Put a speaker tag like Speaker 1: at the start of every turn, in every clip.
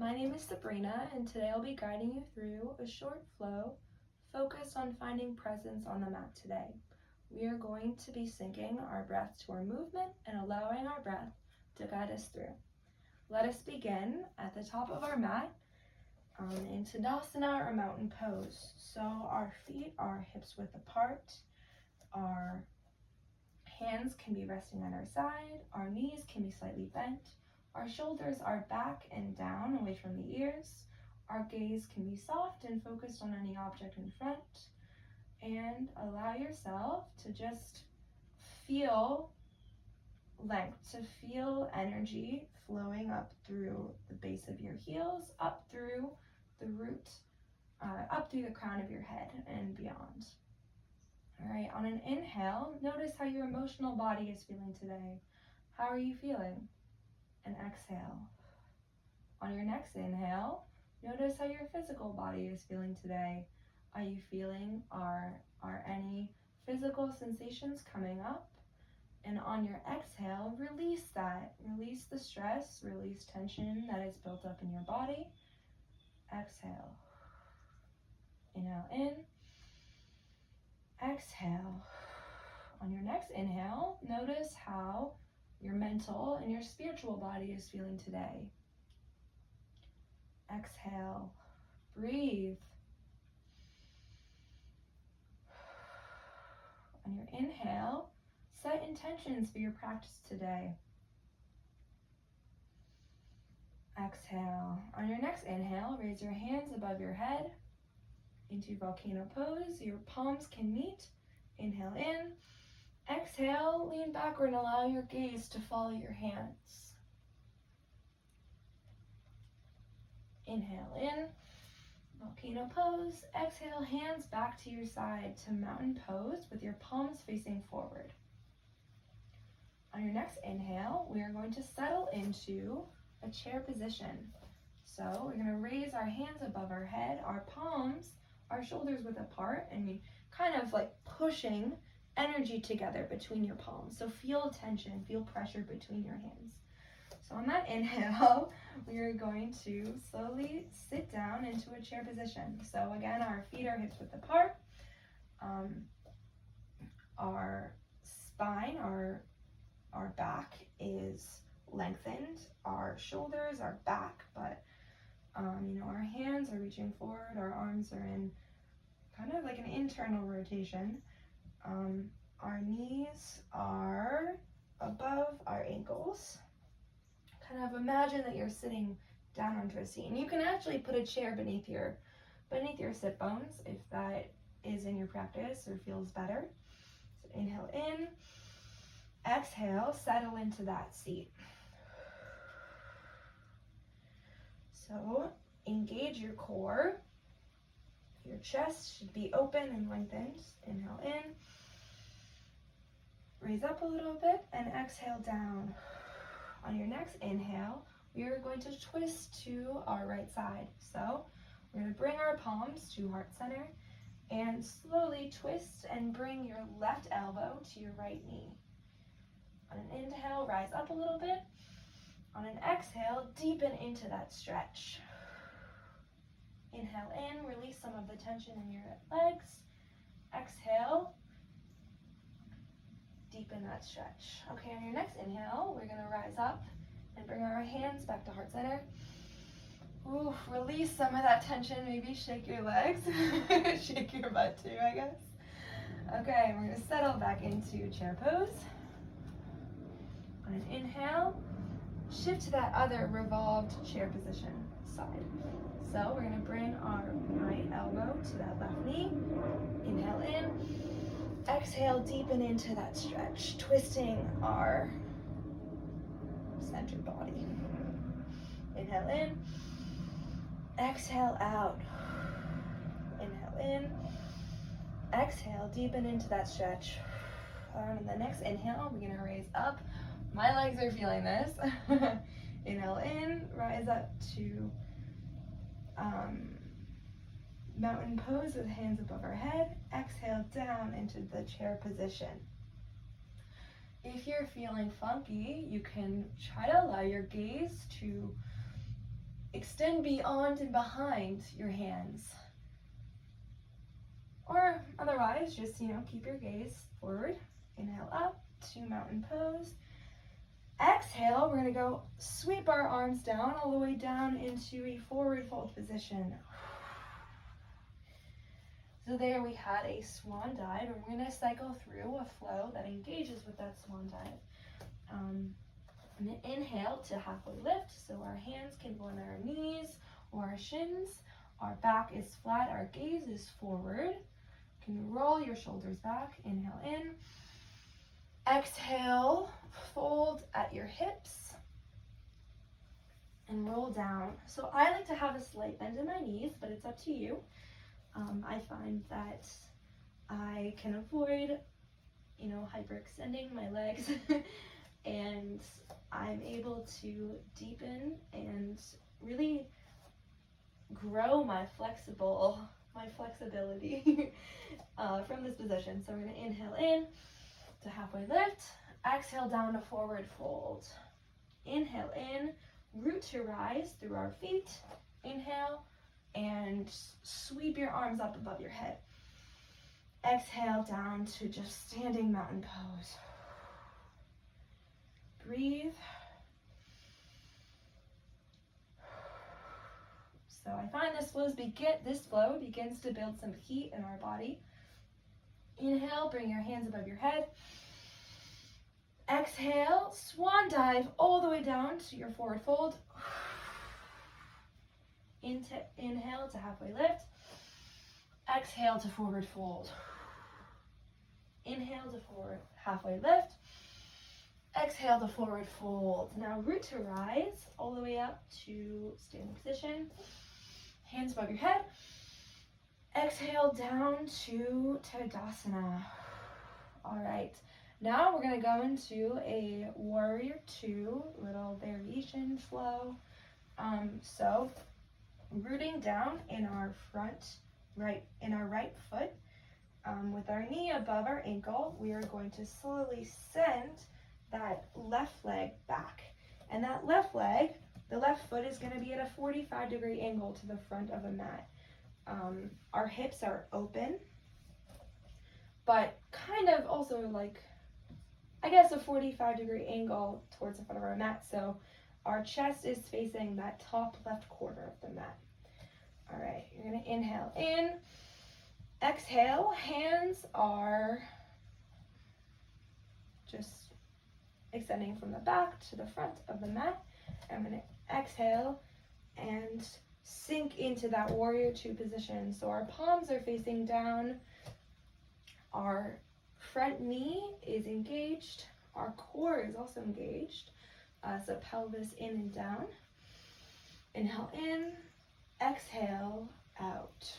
Speaker 1: My name is Sabrina, and today I'll be guiding you through a short flow focused on finding presence on the mat today. We are going to be syncing our breath to our movement and allowing our breath to guide us through. Let us begin at the top of our mat in Tadasana or mountain pose. So our feet are hips width apart, our hands can be resting on our side, our knees can be slightly bent, our shoulders are back and down away from the ears, our gaze can be soft and focused on any object in front, and allow yourself to just feel length, to feel energy flowing up through the base of your heels, up through the root, up through the crown of your head and beyond. All right, on an inhale, notice how your emotional body is feeling today. How are you feeling? And exhale. On your next inhale, notice how your physical body is feeling today. Are you feeling, are any physical sensations coming up? And on your exhale, release that. Release the stress, release tension that is built up in your body. Exhale. Inhale in. Exhale. On your next inhale, notice how your mental and your spiritual body is feeling today. Exhale. Breathe. On your inhale, set intentions for your practice today. Exhale. On your next inhale, raise your hands above your head into volcano pose. Your palms can meet. Inhale in. Exhale, lean backward and allow your gaze to follow your hands. Inhale in, volcano pose. Exhale, hands back to your side to mountain pose with your palms facing forward. On your next inhale, we are going to settle into a chair position. So we're going to raise our hands above our head, our palms, our shoulders width apart, and we kind of like pushing energy together between your palms. So feel tension, feel pressure between your hands. So on that inhale, we are going to slowly sit down into a chair position. So again, our feet are hips width apart. Our spine, our back is lengthened. Our shoulders are back, but our hands are reaching forward. Our arms are in kind of like an internal rotation. Our knees are above our ankles. Kind of imagine that you're sitting down onto a seat, and you can actually put a chair beneath your sit bones if that is in your practice or feels better. So inhale in, exhale, settle into that seat. So engage your core. Your chest should be open and lengthened. Inhale in, raise up a little bit, and exhale down. On your next inhale, we are going to twist to our right side. So we're going to bring our palms to heart center and slowly twist and bring your left elbow to your right knee. On an inhale, rise up a little bit. On an exhale, deepen into that stretch. Inhale in, release some of the tension in your legs. Exhale, deepen that stretch. Okay, on your next inhale, we're gonna rise up and bring our hands back to heart center. Ooh, release some of that tension, maybe shake your legs, shake your butt too, I guess. Okay, we're gonna settle back into chair pose. On an inhale, shift to that other revolved chair position side. So we're gonna bring our right elbow to that left knee. Inhale in. Exhale, deepen into that stretch, twisting our center body. Inhale in. Exhale out. Inhale in. Exhale, deepen into that stretch. On the next inhale, we're gonna raise up. My legs are feeling this. Inhale in, rise up to mountain pose with hands above our head. Exhale down into the chair position. If you're feeling funky, you can try to allow your gaze to extend beyond and behind your hands. Or otherwise, just, keep your gaze forward. Inhale up to mountain pose. Exhale, we're gonna go sweep our arms down all the way down into a forward fold position. So there we had a swan dive, and we're gonna cycle through a flow that engages with that swan dive. I'm gonna inhale to halfway lift, so our hands can go on our knees or our shins. Our back is flat, our gaze is forward. You can roll your shoulders back, inhale in. Exhale, fold at your hips and roll down. So I like to have a slight bend in my knees, but it's up to you. I find that I can avoid, hyperextending my legs and I'm able to deepen and really grow my flexibility from this position. So we're going to inhale in to halfway lift, exhale down to forward fold. Inhale in, root to rise through our feet. Inhale and sweep your arms up above your head. Exhale down to just standing mountain pose. Breathe. So I find this flow begins to build some heat in our body. Inhale, bring your hands above your head. Exhale, swan dive all the way down to your forward fold. Inhale to halfway lift. Exhale to forward fold. Inhale to forward halfway lift. Exhale to forward fold. Now root to rise all the way up to standing position. Hands above your head. Exhale down to Tadasana. All right. Now we're going to go into a warrior two, little variation flow. So rooting down in our right foot, with our knee above our ankle, we are going to slowly send that left leg back. And that left leg, the left foot is going to be at a 45-degree angle to the front of the mat. Our hips are open, but kind of also like, I guess, a 45-degree angle towards the front of our mat. So our chest is facing that top left corner of the mat. All right, you're going to inhale in. Exhale, hands are just extending from the back to the front of the mat. I'm going to exhale and sink into that warrior two position. So our palms are facing down. Our front knee is engaged. Our core is also engaged. So pelvis in and down. Inhale in, exhale out.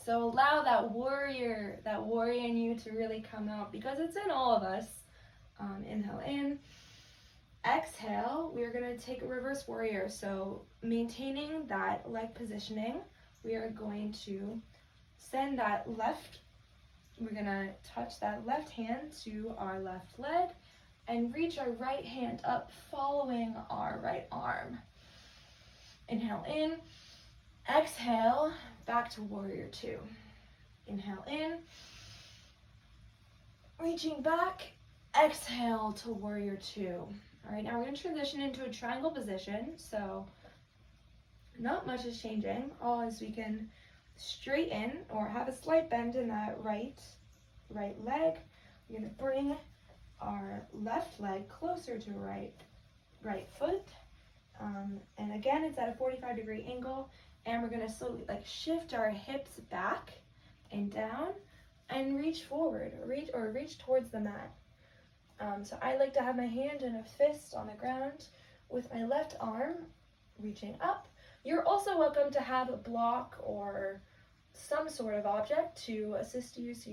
Speaker 1: So allow that warrior in you to really come out, because it's in all of us. Inhale in. Exhale, we're going to take a reverse warrior. So maintaining that leg positioning, we are going to send that left, we're going to touch that left hand to our left leg and reach our right hand up following our right arm. Inhale in. Exhale, back to warrior two. Inhale in. Reaching back. Exhale to warrior two. All right, now we're going to transition into a triangle position. So not much is changing. All is we can straighten or have a slight bend in that right leg. We're going to bring our left leg closer to right foot. And again, it's at a 45-degree angle. And we're going to slowly shift our hips back and down and reach forward, reach towards the mat. So I like to have my hand in a fist on the ground with my left arm reaching up. You're also welcome to have a block or some sort of object to assist you. So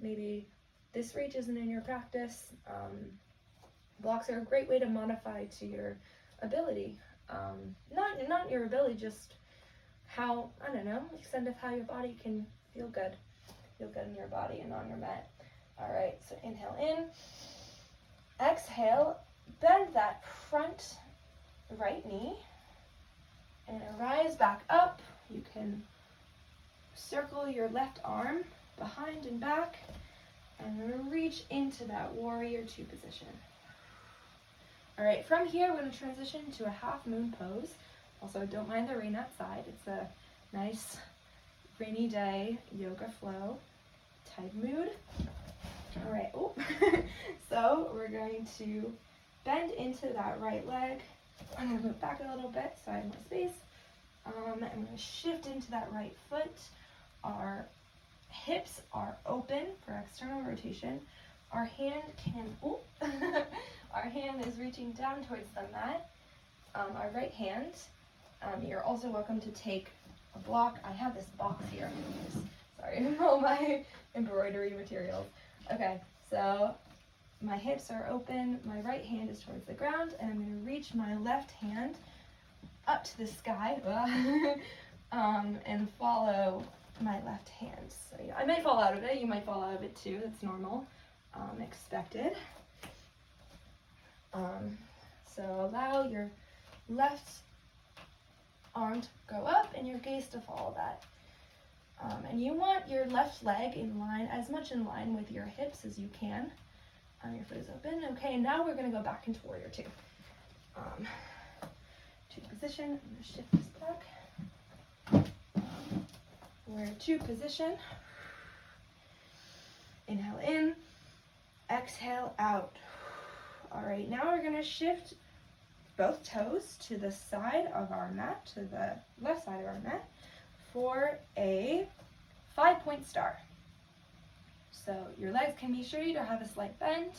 Speaker 1: maybe this reach isn't in your practice. Blocks are a great way to modify to your ability. Not your ability, just how, extent of how your body can feel good in your body and on your mat. All right, so inhale in. Exhale, bend that front right knee. And rise back up. You can circle your left arm behind and back, and reach into that warrior two position. All right, from here, we're going to transition to a half moon pose. Also, don't mind the rain outside. It's a nice rainy day yoga flow type mood. All right, so we're going to bend into that right leg. I'm going to move back a little bit so I have more space. And we're going to shift into that right foot. Our hips are open for external rotation. Our hand our hand is reaching down towards the mat. Our right hand, you're also welcome to take a block. I have this box here. Sorry, all my embroidery materials. Okay, so my hips are open. My right hand is towards the ground, and I'm going to reach my left hand up to the sky and follow my left hand. So I might fall out of it. You might fall out of it too. That's normal, expected. So allow your left arm to go up and your gaze to follow that. And you want your left leg in line, as much in line with your hips as you can. Your foot is open. Okay, now we're going to go back into warrior two. To position. I'm going to shift this back. Warrior two position. Inhale in. Exhale out. All right, now we're going to shift both toes to the side of our mat, to the left side of our mat, for a 5-point star. So your legs can be sure to have a slight bend.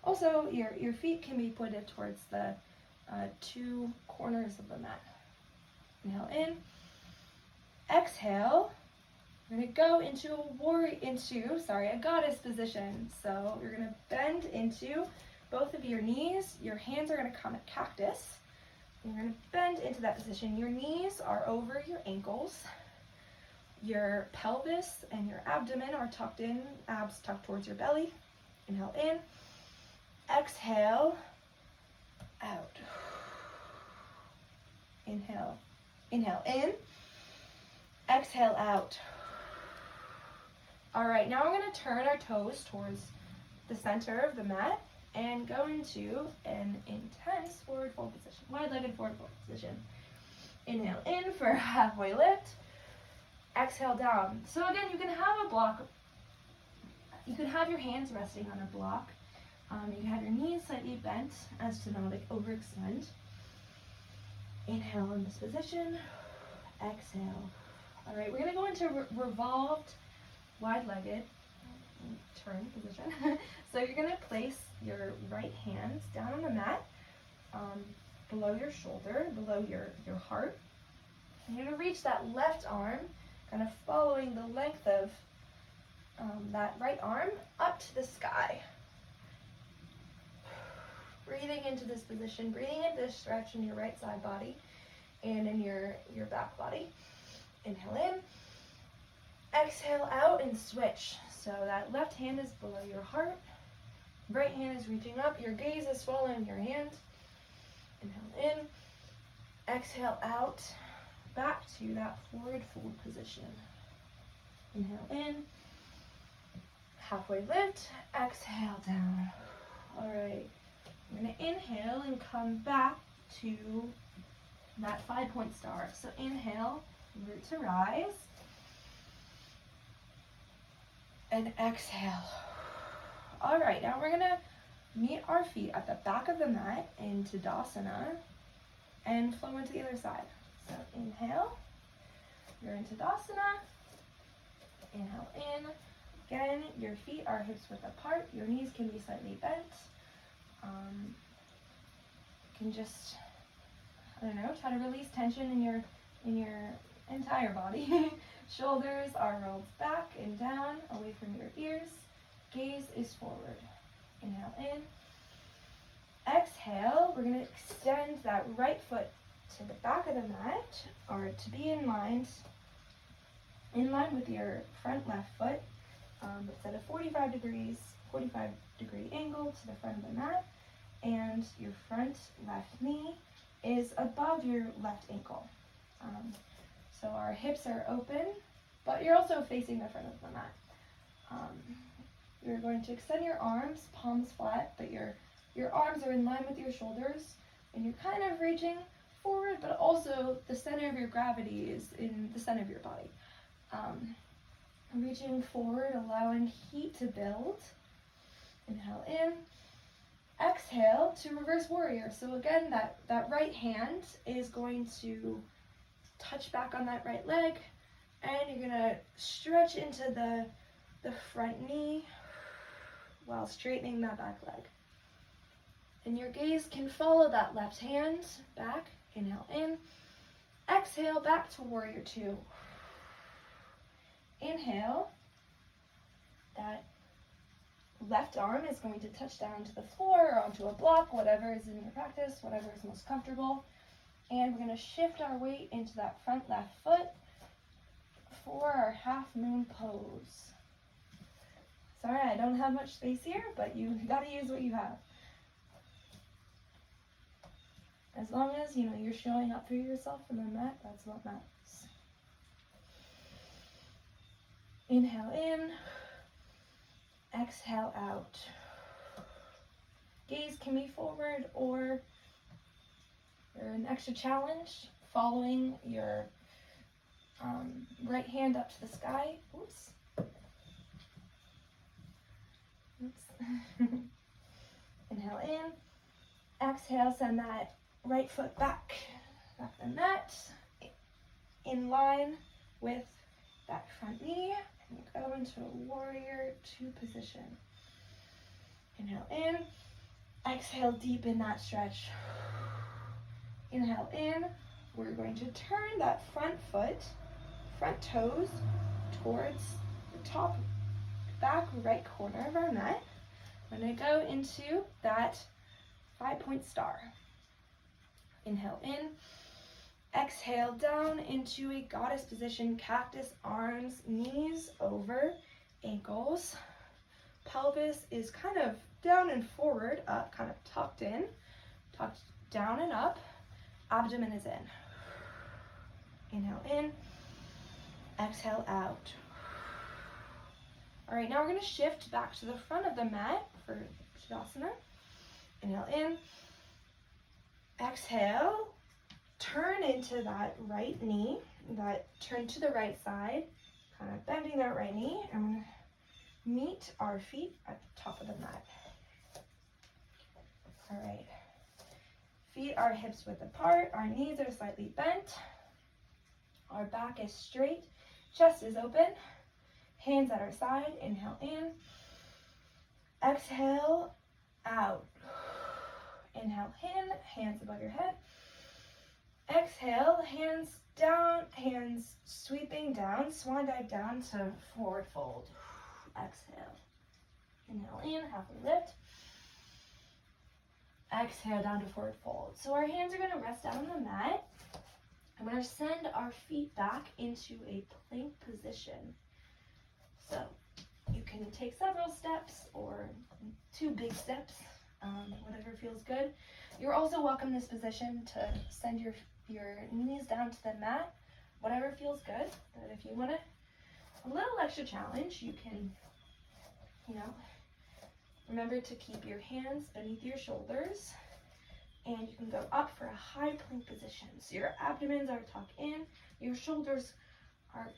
Speaker 1: Also, your feet can be pointed towards the two corners of the mat. Inhale in. Exhale. We're going to go into a goddess position. So you're going to bend into both of your knees. Your hands are going to come at cactus. You're going to bend into that position. Your knees are over your ankles. Your pelvis and your abdomen are tucked in, abs tucked towards your belly. Inhale in. Exhale out. Inhale. Inhale in. Exhale out. All right, now we're going to turn our toes towards the center of the mat and go into an intense forward fold position, wide-legged forward fold position. Inhale in for a halfway lift. Exhale down. So again, you can have a block. You can have your hands resting on a block. You can have your knees slightly bent as to not overextend. Inhale in this position. Exhale. All right, we're going to go into revolved, wide-legged turn position. So you're going to place your right hand down on the mat, below your shoulder, below your heart. And you're going to reach that left arm, kind of following the length of that right arm up to the sky. Breathing into this position, breathing into this stretch in your right side body and in your back body. Inhale in. Exhale out and switch. So that left hand is below your heart. Right hand is reaching up. Your gaze is following your hand. Inhale in. Exhale out. Back to that forward fold position. Inhale in. Halfway lift. Exhale down. All right. I'm going to inhale and come back to that 5-point star. So inhale, root to rise. And exhale. All right, now we're going to meet our feet at the back of the mat in Tadasana and flow into the other side. So inhale, you're in Tadasana. Inhale in. Again, your feet are hips width apart. Your knees can be slightly bent. You can just, try to release tension in your entire body. Shoulders are rolled back and down, away from your ears. Gaze is forward. Inhale in. Exhale, we're going to extend that right foot to the back of the mat, or to be in line with your front left foot. It's at a 45 degree angle to the front of the mat, and your front left knee is above your left ankle. So our hips are open, but you're also facing the front of the mat. You're going to extend your arms, palms flat, but your arms are in line with your shoulders, and you're kind of reaching forward, but also the center of your gravity is in the center of your body. Reaching forward, allowing heat to build. Inhale in. Exhale to reverse warrior. So again, that right hand is going to touch back on that right leg, and you're going to stretch into the front knee while straightening that back leg. And your gaze can follow that left hand back. Inhale in. Exhale back to warrior two. Inhale. That left arm is going to touch down to the floor or onto a block, whatever is in your practice, whatever is most comfortable. And we're going to shift our weight into that front left foot for our half moon pose. Sorry, I don't have much space here, but you got to use what you have. As long as, you're showing up for yourself in the mat, that's what matters. Inhale in. Exhale out. Gaze can be forward or an extra challenge, following your right hand up to the sky. Oops. Inhale in. Exhale, send that right foot back the mat, in line with that front knee, and go into a warrior two position. Inhale in. Exhale, deepen that stretch. Inhale in. We're going to turn that front toes towards the top back right corner of our mat. We're going to go into that 5-point star. Inhale in. Exhale down into a goddess position, cactus, arms, knees over ankles. Pelvis is kind of down and forward, up, kind of tucked in, tucked down and up. Abdomen is in. Inhale in. Exhale out. All right, now we're going to shift back to the front of the mat for Shavasana. Inhale in. Exhale. Turn into that right knee, turn to the right side, kind of bending that right knee, and we're going to meet our feet at the top of the mat. All right. Feet are hips width apart, our knees are slightly bent, our back is straight, chest is open, hands at our side. Inhale in. Exhale out. Inhale in, hands above your head. Exhale, hands down, hands sweeping down, swan dive down to forward fold. Exhale. Inhale in, halfway lift. Exhale down to forward fold. So our hands are going to rest down on the mat. I'm going to send our feet back into a plank position. So you can take several steps or 2 big steps, whatever feels good. You're also welcome in this position to send your knees down to the mat, whatever feels good. But if you want a little extra challenge, you can, remember to keep your hands beneath your shoulders, and you can go up for a high plank position. So your abdomens are tucked in, your shoulders are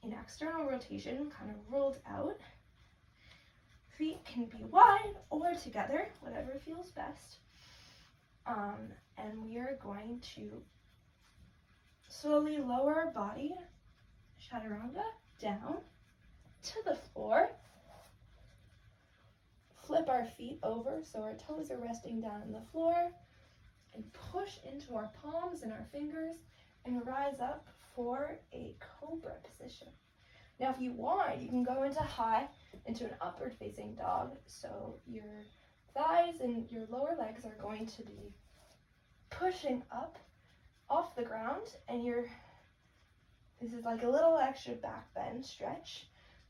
Speaker 1: in external rotation, kind of rolled out. Feet can be wide or together, whatever feels best. And we are going to slowly lower our body, chaturanga, down to the floor. Flip our feet over so our toes are resting down on the floor, and push into our palms and our fingers and rise up for a cobra position. Now if you want, you can go into an upward facing dog. So your thighs and your lower legs are going to be pushing up off the ground, and this is like a little extra back bend stretch,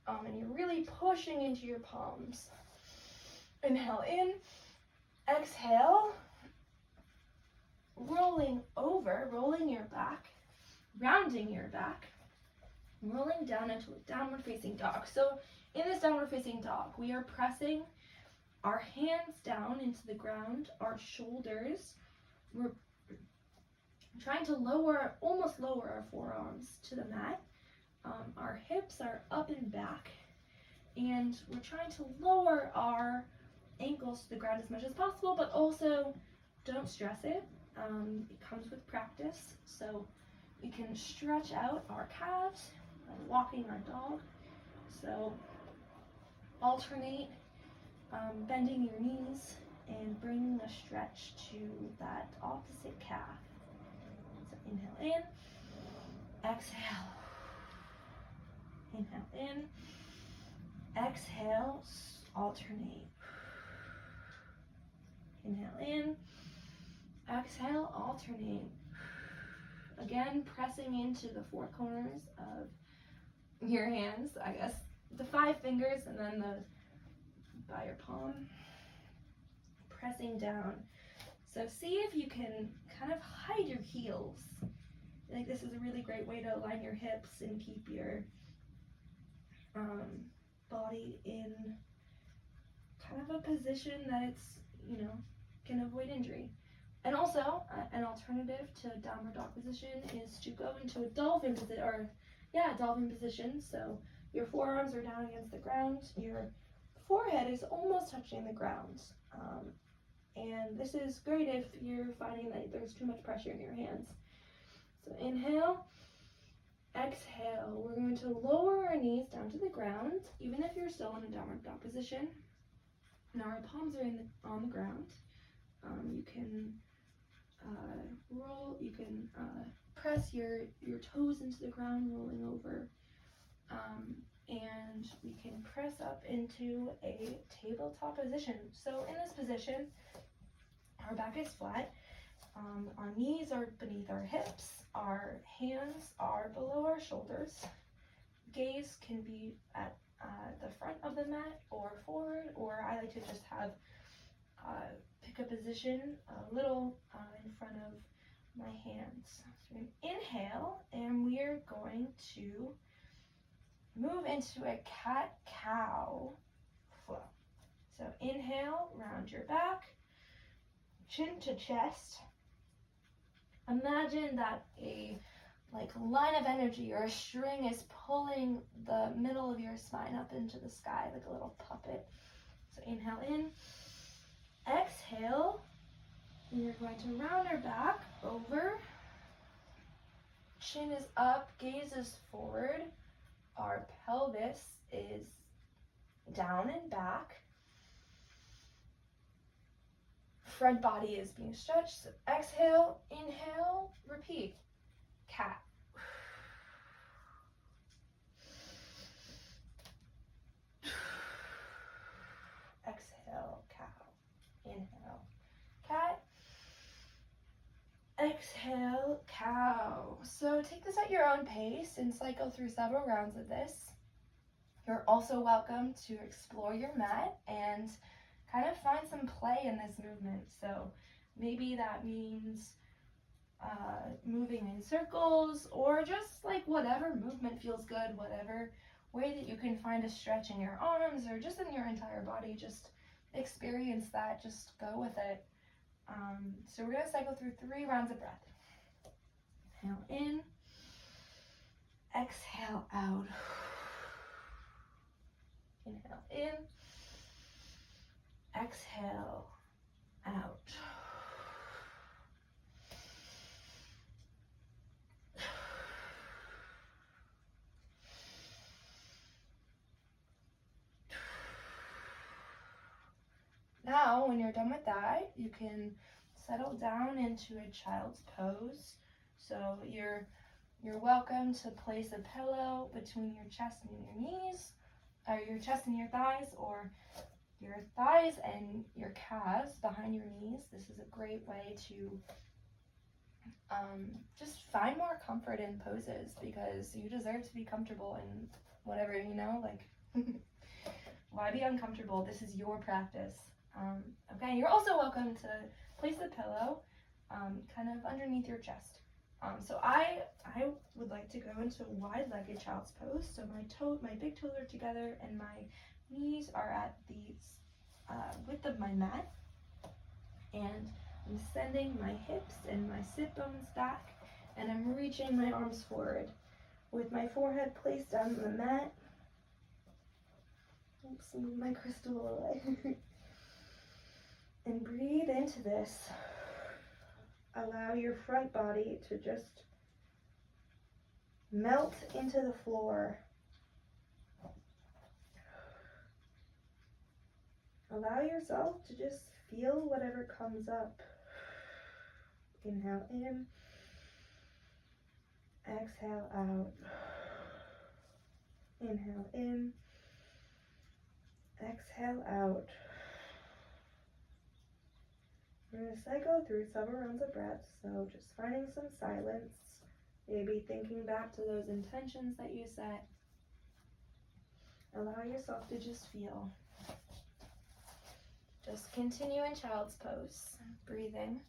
Speaker 1: and you're really pushing into your palms. Inhale in, exhale, rolling over, rolling your back, rounding your back, rolling down into a downward facing dog. So in this downward facing dog, we are pressing our hands down into the ground, our shoulders, we're trying to almost lower our forearms to the mat. Our hips are up and back, and we're trying to lower our ankles to the ground as much as possible, but also don't stress it. It comes with practice, so we can stretch out our calves by walking our dog. So alternate bending your knees and bringing a stretch to that opposite calf. So inhale in, exhale, inhale in, exhale, alternate. Inhale in, exhale, alternate. Again, pressing into the four corners of your hands, I guess the 5 fingers and then by your palm, pressing down. So see if you can kind of hide your heels. I think this is a really great way to align your hips and keep your body in kind of a position that it's, can avoid injury. And also, an alternative to downward dog position is to go into a dolphin position. So your forearms are down against the ground, your forehead is almost touching the ground. And this is great if you're finding that there's too much pressure in your hands. So inhale, exhale. We're going to lower our knees down to the ground, even if you're still in a downward dog position. Now our palms are on the ground. You can roll. You can press your toes into the ground, rolling over, and we can press up into a tabletop position. So in this position, our back is flat. Our knees are beneath our hips. Our hands are below our shoulders. Gaze can be at the front of the mat or forward, or I like to just have pick a position a little in front of my hands. So we're going to inhale, and we are going to move into a cat-cow flow. So inhale, round your back, chin to chest. Imagine that a line of energy or a string is pulling the middle of your spine up into the sky like a little puppet. So inhale in, exhale, and you're going to round our back over. Chin is up, gaze is forward. Our pelvis is down and back. Front body is being stretched. So exhale, inhale, repeat. Cat. Exhale, cow. Inhale, cat. Exhale, cow. So take this at your own pace and cycle through several rounds of this. You're also welcome to explore your mat and kind of find some play in this movement. So maybe that means moving in circles, or just whatever movement feels good, whatever way that you can find a stretch in your arms or just in your entire body. Just experience that, just go with it. So we're going to cycle through 3 rounds of breath. Inhale in, exhale out. Inhale in, exhale out. Now, when you're done with that, you can settle down into a child's pose. So you're welcome to place a pillow between your chest and your knees, or your chest and your thighs, or your thighs and your calves behind your knees. This is a great way to just find more comfort in poses, because you deserve to be comfortable in whatever, why be uncomfortable? This is your practice. Okay, you're also welcome to place the pillow kind of underneath your chest. So I would like to go into a wide-legged child's pose. So my big toes are together and my knees are at the width of my mat, and I'm sending my hips and my sit bones back, and I'm reaching my arms forward with my forehead placed on the mat. Oops, move my crystal away. And breathe into this. Allow your front body to just melt into the floor. Allow yourself to just feel whatever comes up. Inhale in, exhale out. Inhale in, exhale out. We're going to cycle through several rounds of breath, so just finding some silence, maybe thinking back to those intentions that you set. Allow yourself to just feel. Just continue in child's pose, breathing.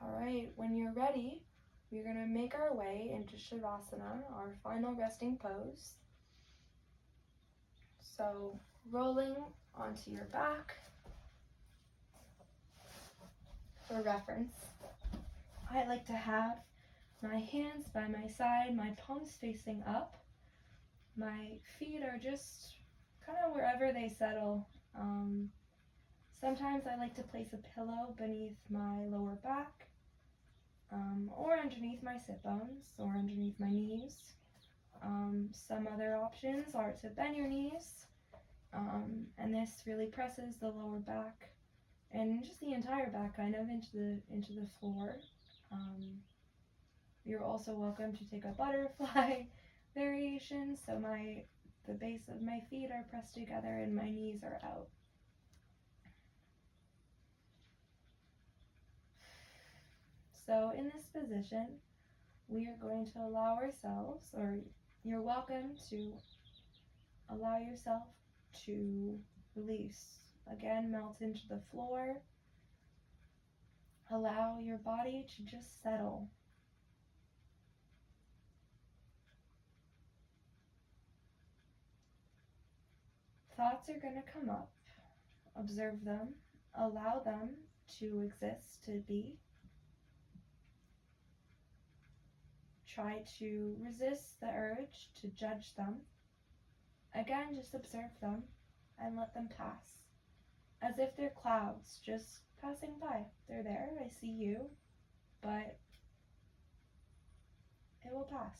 Speaker 1: All right, when you're ready, we're going to make our way into Shavasana, our final resting pose. So rolling onto your back. For reference, I like to have my hands by my side, my palms facing up. My feet are just kind of wherever they settle. Sometimes I like to place a pillow beneath my lower back, or underneath my sit bones, or underneath my knees. Some other options are to bend your knees, and this really presses the lower back and just the entire back kind of into the floor. You're also welcome to take a butterfly variation, so the base of my feet are pressed together and my knees are out. So in this position, we are going to allow ourselves, or you're welcome to allow yourself to release. Again, melt into the floor. Allow your body to just settle. Thoughts are going to come up. Observe them. Allow them to exist, to be. Try to resist the urge to judge them. Again, just observe them and let them pass. As if they're clouds just passing by. They're there, I see you, but it will pass.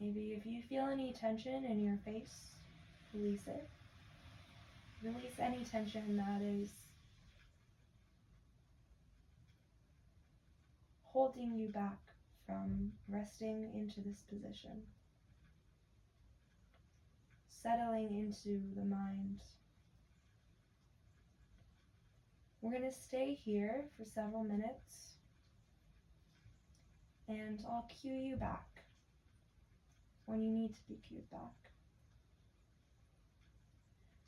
Speaker 1: Maybe if you feel any tension in your face, release it. Release any tension that is holding you back from resting into this position. Settling into the mind. We're going to stay here for several minutes, and I'll cue you back when you need to be cued back.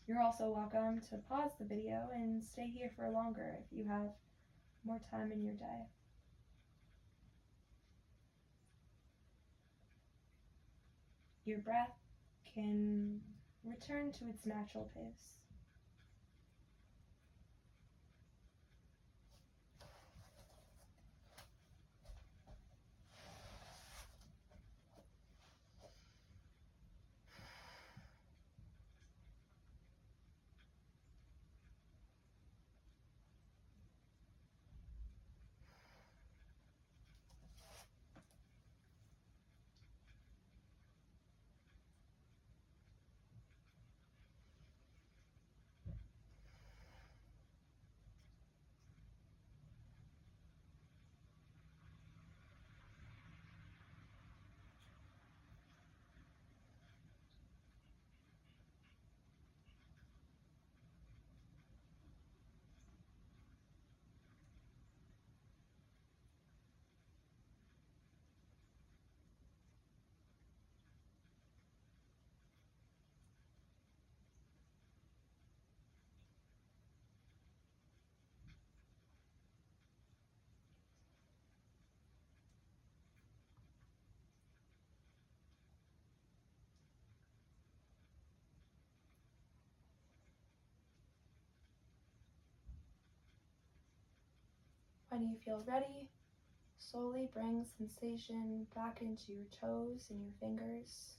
Speaker 1: You're also welcome to pause the video and stay here for longer if you have more time in your day. Your breath can return to its natural pace. when you feel ready, slowly bring sensation back into your toes and your fingers.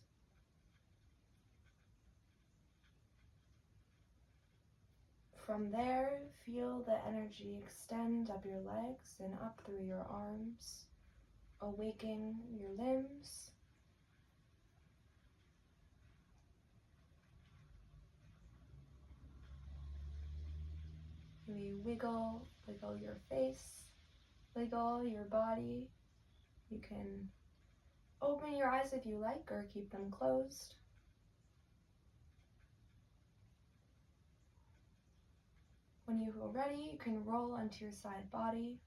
Speaker 1: From there, feel the energy extend up your legs and up through your arms, awaking your limbs. Maybe wiggle your face, wiggle your body. You can open your eyes if you like or keep them closed. When you feel ready, you can roll onto your side body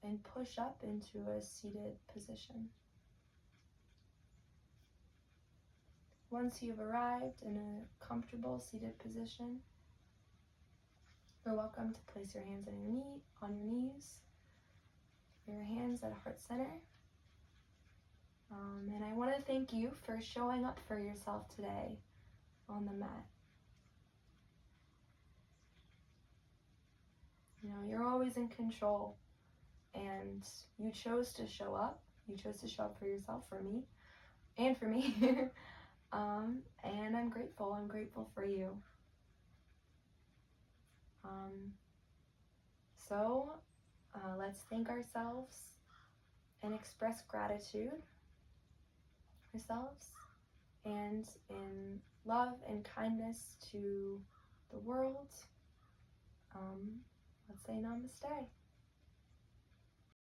Speaker 1: and push up into a seated position. Once you've arrived in a comfortable seated position, you're welcome to place your hands on your knees, your hands at heart center. And I want to thank you for showing up for yourself today on the mat. You know, you're always in control, and you chose to show up. You chose to show up for yourself, for me, and for me. And I'm grateful. I'm grateful for you. So let's thank ourselves and express gratitude ourselves, and in love and kindness to the world, let's say namaste.